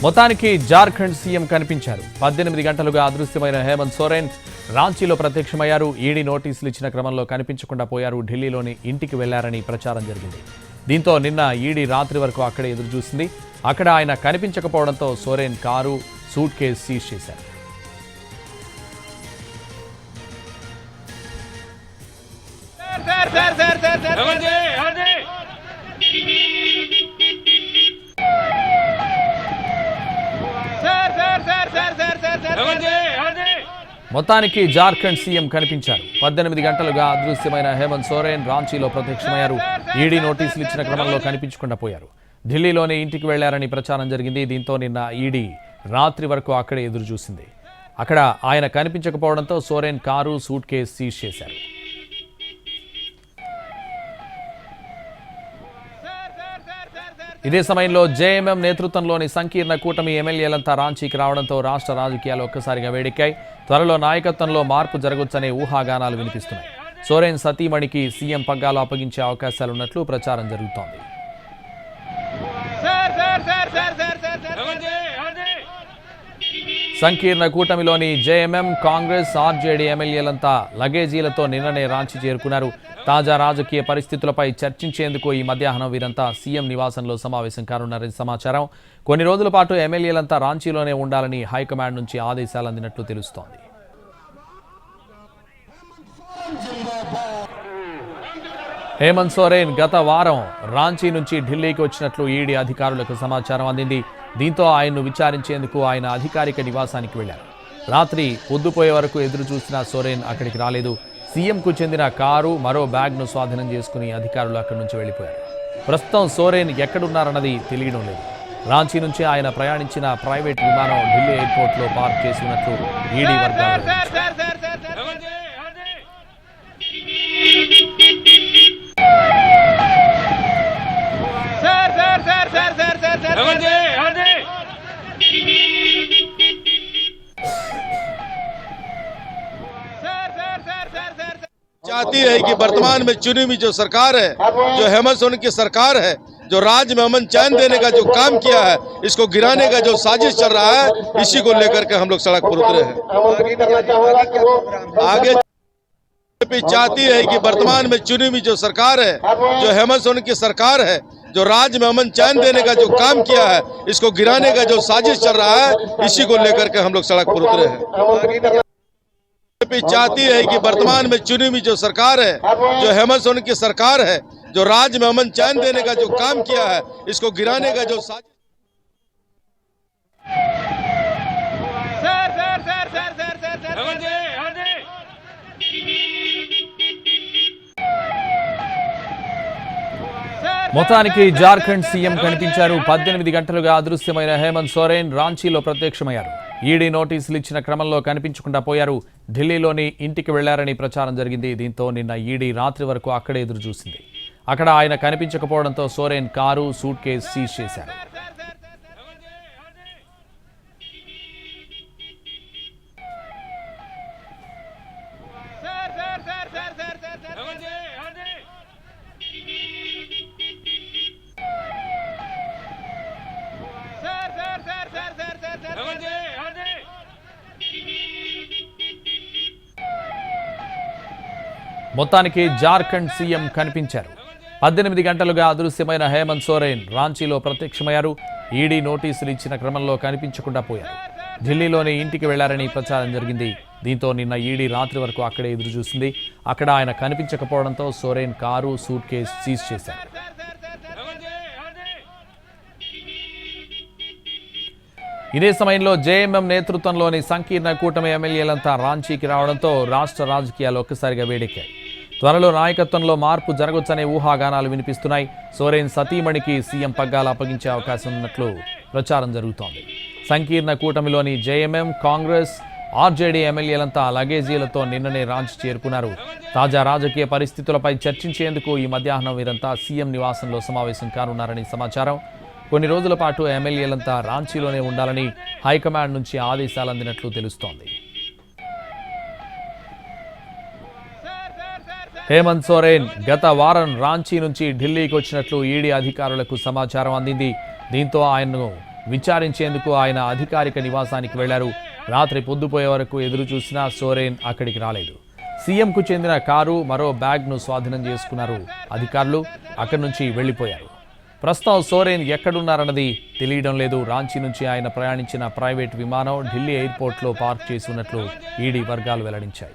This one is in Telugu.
మొత్తానికి జార్ఖండ్ సీఎం కనిపించారు. 18 గంటలుగా అదృశ్యమైన హేమంత్ సోరెన్ రాంచీలో ప్రత్యక్షమయ్యారు. ఈడీ నోటీసులు ఇచ్చిన క్రమంలో కనిపించకుండా పోయారు. ఢిల్లీలోని ఇంటికి వెళ్లారని ప్రచారం జరిగింది. దీంతో నిన్న ఈడీ రాత్రి వరకు అక్కడే ఎదురుచూసింది. అక్కడ ఆయన కనిపించకపోవడంతో Soren car, suitcase seize చేశారు. మొత్తానికి జార్ఖండ్ సీఎం కనిపించారు. 18 గంటలుగా అదృశ్యమైన హేమంత్ సోరెన్ రాంచీలో ప్రత్యక్షమయ్యారు. ఈడీ నోటీసులు ఇచ్చిన క్రమంలో కనిపించకుండా పోయారు. ఢిల్లీలోని ఇంటికి వెళ్లారని ప్రచారం జరిగింది. దీంతో నిన్న ఈడీ రాత్రి వరకు అక్కడే ఎదురు చూసింది. అక్కడ ఆయన కనిపించకపోవడంతో Soren car, suitcase seize చేశారు. ఇదే సమయంలో జేఎంఎం నేతృత్వంలోని సంకీర్ణ కూటమి ఎమ్మెల్యేలంతా రాంచీకి రావడంతో రాష్ట్ర రాజకీయాలు ఒక్కసారిగా వేడెక్కాయి. త్వరలో నాయకత్వంలో మార్పు జరగొచ్చనే ఊహాగానాలు వినిపిస్తున్నాయి. సోరెన్ సతీమణికి సీఎం పగ్గాలు అప్పగించే అవకాశాలున్నట్లు ప్రచారం జరుగుతోంది. సంకీర్ణ కూటమిలోని జేఎంఎం, కాంగ్రెస్, ఆర్జేడీ ఎమ్మెల్యేలంతా లగేజీలతో నిన్ననే రాంచీ చేరుకున్నారు. తాజా రాజకీయ పరిస్థితులపై చర్చించేందుకు ఈ మధ్యాహ్నం వీరంతా సీఎం నివాసంలో సమావేశం కానున్నారని సమాచారం. కొన్ని రోజుల పాటు ఎమ్మెల్యేలంతా రాంచీలోనే ఉండాలని హైకమాండ్ నుంచి ఆదేశాలు అందినట్లు తెలుస్తోంది. హేమంత్ సోరెన్ గత వారం రాంచీ నుంచి ఢిల్లీకి వచ్చినట్లు ఈడీ అధికారులకు సమాచారం అందింది. దీంతో ఆయన్ను విచారించేందుకు ఆయన అధికారిక నివాసానికి వెళ్లారు. రాత్రి పొద్దుపోయే వరకు ఎదురు చూసిన సోరెన్ అక్కడికి రాలేదు. సీఎంకు చెందిన కారు, మరో బ్యాగ్ను స్వాధీనం చేసుకుని అధికారులు అక్కడి నుంచి వెళ్లిపోయారు. ప్రస్తుతం సోరెన్ ఎక్కడున్నారన్నది తెలియడం లేదు. రాంచీ నుంచి ఆయన ప్రయాణించిన ప్రైవేట్ విమానం ఢిల్లీ ఎయిర్పోర్ట్లో పార్క్ చేసి ఉన్నట్లు ఈడీ వర్గాలు चाहती है कि वर्तमान में चुनी हुई जो सरकार है, जो हेमंत सोरेन की सरकार है, जो राज्य में अमन चैन देने का जो काम किया है, इसको गिराने का जो साजिश चल रहा है, इसी को लेकर के हम लोग सड़क पर उतरे हैं। आगे बीजेपी चाहती है कि वर्तमान में चुनी हुई जो सरकार है, जो हेमंत सोरेन की सरकार है, जो राज्य में अमन चैन देने का जो काम किया है, इसको गिराने का जो साजिश चल रहा है, इसी को लेकर के हम लोग सड़क पर उतरे हैं। बीजेपी चाहती है कि वर्तमान में चुनी हुई जो सरकार है, जो हेमंत सोरेन की सरकार है, जो राज्य में अमन चैन देने का जो काम किया है, इसको गिराने का जो साजिश మొత్తానికి జార్ఖండ్ సీఎం కనిపించారు. 18 గంటలుగా అదృశ్యమైన హేమంత్ సోరెన్ రాంచీలో ప్రత్యక్షమయ్యారు. ఈడీ నోటీసులు ఇచ్చిన క్రమంలో కనిపించకుండా పోయారు. ఢిల్లీలోని ఇంటికి వెళ్లారని ప్రచారం జరిగింది. దీంతో నిన్న ఈడీ రాత్రి వరకు అక్కడే ఎదురు చూసింది. అక్కడ ఆయన కనిపించకపోవడంతో Soren car, suitcase seize చేశారు. మొత్తానికి జార్ఖండ్ సీఎం కనిపించారు. 18 గంటలుగా అదృశ్యమైన హేమంత్ సోరెన్ రాంచీలో ప్రత్యక్షమయ్యారు. ఈడీ నోటీసులు ఇచ్చిన క్రమంలో కనిపించకుండా పోయారు. ఢిల్లీలోని ఇంటికి వెళ్లారని ప్రచారం జరిగింది. దీంతో నిన్న ఈడీ రాత్రి వరకు అక్కడే ఎదురు చూసింది. అక్కడ ఆయన కనిపించకపోవడంతో Soren car, suitcase seize చేశారు. ఇదే సమయంలో జేఎంఎం నేతృత్వంలోని సంకీర్ణ కూటమి ఎమ్మెల్యేలంతా రాంచీకి రావడంతో రాష్ట్ర రాజకీయాలు ఒక్కసారిగా వేడెక్కాయి. త్వరలో నాయకత్వంలో మార్పు జరగొచ్చనే ఊహాగానాలు వినిపిస్తున్నాయి. సోరెన్ సతీమణికి సీఎం పగ్గాలు అప్పగించే అవకాశం ఉన్నట్లు ప్రచారం జరుగుతోంది. సంకీర్ణ కూటమిలోని జేఎంఎం, కాంగ్రెస్, ఆర్జేడీ ఎమ్మెల్యేలంతా లగేజీలతో నిన్ననే రాంచీ చేరుకున్నారు. తాజా రాజకీయ పరిస్థితులపై చర్చించేందుకు ఈ మధ్యాహ్నం వీరంతా సీఎం నివాసంలో సమావేశం కానున్నారని సమాచారం. కొన్ని రోజుల పాటు ఎమ్మెల్యేలంతా రాంచీలోనే ఉండాలని హైకమాండ్ నుంచి ఆదేశాలు అందినట్లు తెలుస్తోంది. హేమంత్ సోరెన్ గత వారం రాంచీ నుంచి ఢిల్లీకి వచ్చినట్లు ఈడీ అధికారులకు సమాచారం అందింది. దీంతో ఆయన్ను విచారించేందుకు ఆయన అధికారిక నివాసానికి వెళ్లారు. రాత్రి పొద్దుపోయే వరకు ఎదురు చూసినా సోరెన్ అక్కడికి రాలేదు. సీఎంకు చెందిన కారు, మరో బ్యాగ్ను స్వాధీనం చేసుకున్నారు అధికారులు. అక్కడి నుంచి వెళ్లిపోయారు. ప్రస్తుతం సోరెన్ ఎక్కడున్నారన్నది తెలియడం లేదు. రాంచీ నుంచి ఆయన ప్రయాణించిన ప్రైవేట్ విమానం ఢిల్లీ ఎయిర్పోర్ట్లో పార్క్ చేసి ఉన్నట్లు ఈడీ వర్గాలు వెల్లడించాయి.